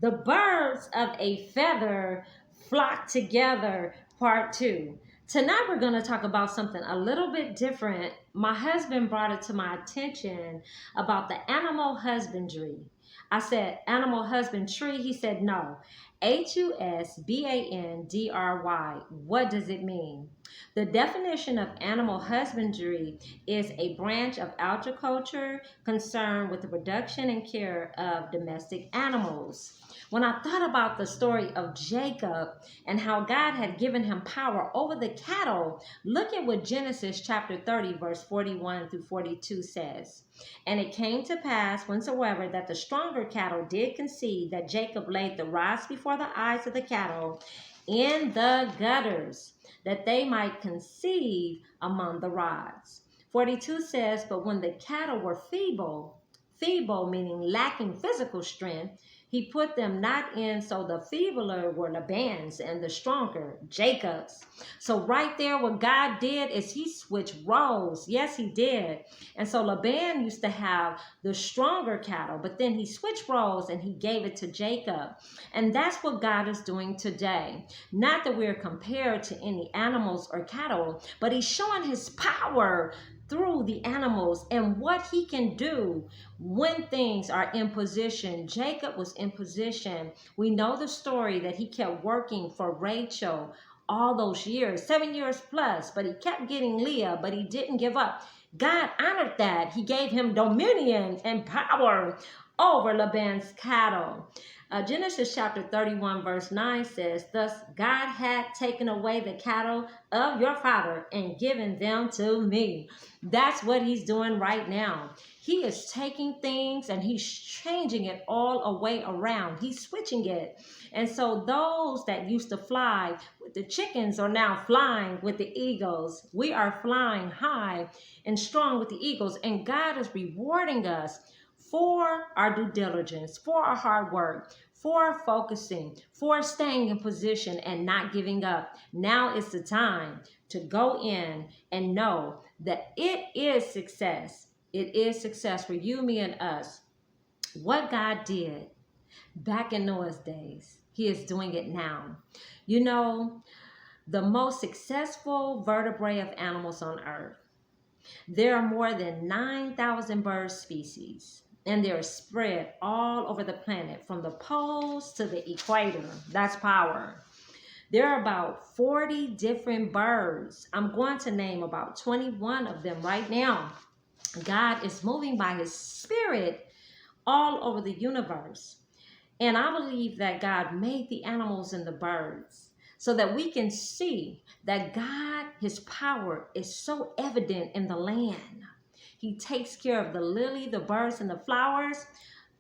The birds of a feather flock together, part two. Tonight we're going to talk about something a little bit different. My husband brought it to my attention about the animal husbandry. I said animal husbandry. He said no. Husbandry. What does it mean? The definition of animal husbandry is a branch of agriculture concerned with the production and care of domestic animals. When I thought about the story of Jacob and how God had given him power over the cattle, look at what Genesis chapter 30, verse 41 through 42 says. And it came to pass, whensoever that the stronger cattle did conceive, that Jacob laid the rods before the eyes of the cattle in the gutters, that they might conceive among the rods. 42 says, but when the cattle were feeble meaning lacking physical strength, he put them not in, so the feebler were Laban's and the stronger Jacob's. So right there, what God did is he switched roles. Yes, he did. And so Laban used to have the stronger cattle, but then he switched roles and he gave it to Jacob. And that's what God is doing today. Not that we're compared to any animals or cattle, but he's showing his power through the animals and what he can do when things are in position. Jacob was in position. We know the story that he kept working for Rachel all those years, 7 years plus, but he kept getting Leah, but he didn't give up. God honored that. He gave him dominion and power over Laban's cattle. Genesis chapter 31 verse 9 says, thus God had taken away the cattle of your father and given them to me. That's what he's doing right now. He is taking things and he's changing it all a way around. He's switching it. And so those that used to fly with the chickens are now flying with the eagles. We are flying high and strong with the eagles. And God is rewarding us for our due diligence, for our hard work, for focusing, for staying in position and not giving up. Now is the time to go in and know that it is success. It is success for you, me, and us. What God did back in Noah's days, he is doing it now. You know, the most successful vertebrae of animals on earth. There are more than 9,000 bird species, and they're spread all over the planet from the poles to the equator. That's power. There are about 40 different birds. I'm going to name about 21 of them right now. God is moving by his spirit all over the universe. And I believe that God made the animals and the birds so that we can see that God, his power is so evident in the land. He takes care of the lily, the birds, and the flowers.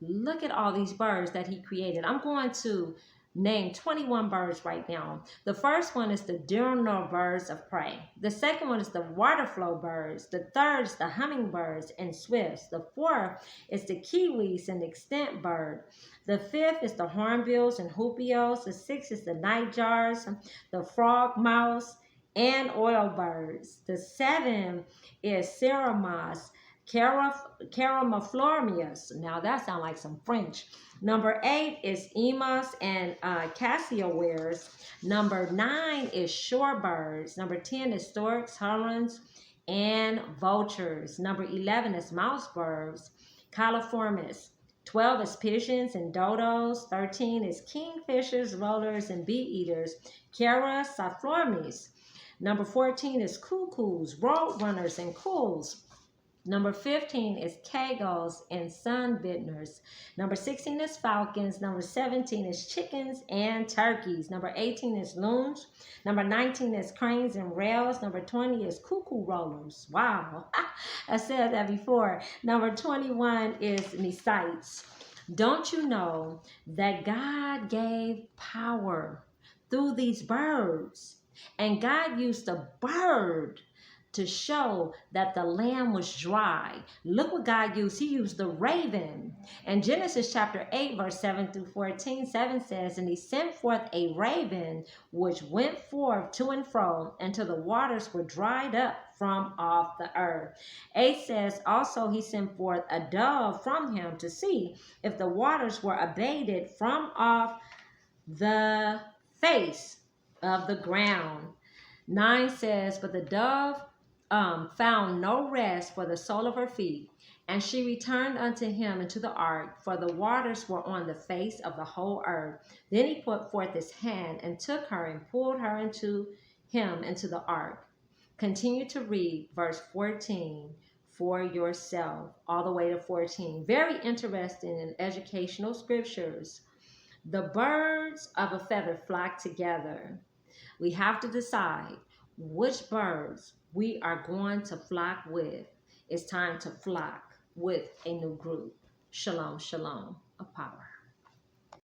Look at all these birds that he created. I'm going to name 21 birds right now. The first one is the diurnal birds of prey. The second one is the waterflow birds. The third is the hummingbirds and swifts. The fourth is the kiwis and extant bird. The fifth is the hornbills and hoopios. The sixth is the nightjars, the frog mouse, and oil birds. The seventh is Ceramas caramiflormius. Now that sounds like some French. Number 8 is emus and cassiowares. Number 9 is shorebirds. Number 10 is storks, herons, and vultures. Number 11 is mousebirds, califormis. 12 is pigeons and dodos. 13 is kingfishers, rollers, and bee eaters, Cara safflormis. Number 14 is cuckoos, roadrunners, and cools. Number 15 is kagos and sunbitners. Number 16 is falcons. Number 17 is chickens and turkeys. Number 18 is loons. Number 19 is cranes and rails. Number 20 is cuckoo rollers. Wow, I said that before. Number 21 is mesites. Don't you know that God gave power through these birds? And God used a bird to show that the land was dry. Look what God used. He used the raven. And Genesis chapter 8, verse 7 through 14, 7 says, and he sent forth a raven, which went forth to and fro until the waters were dried up from off the earth. 8 says, also he sent forth a dove from him to see if the waters were abated from off the face of the ground. 9 says, but the dove found no rest for the sole of her feet, and she returned unto him into the ark, for the waters were on the face of the whole earth. Then he put forth his hand and took her and pulled her into him into the ark. Continue to read verse 14 for yourself, all the way to 14. Very interesting and educational scriptures. The birds of a feather flock together. We have to decide which birds we are going to flock with. It's time to flock with a new group. Shalom, shalom, of power.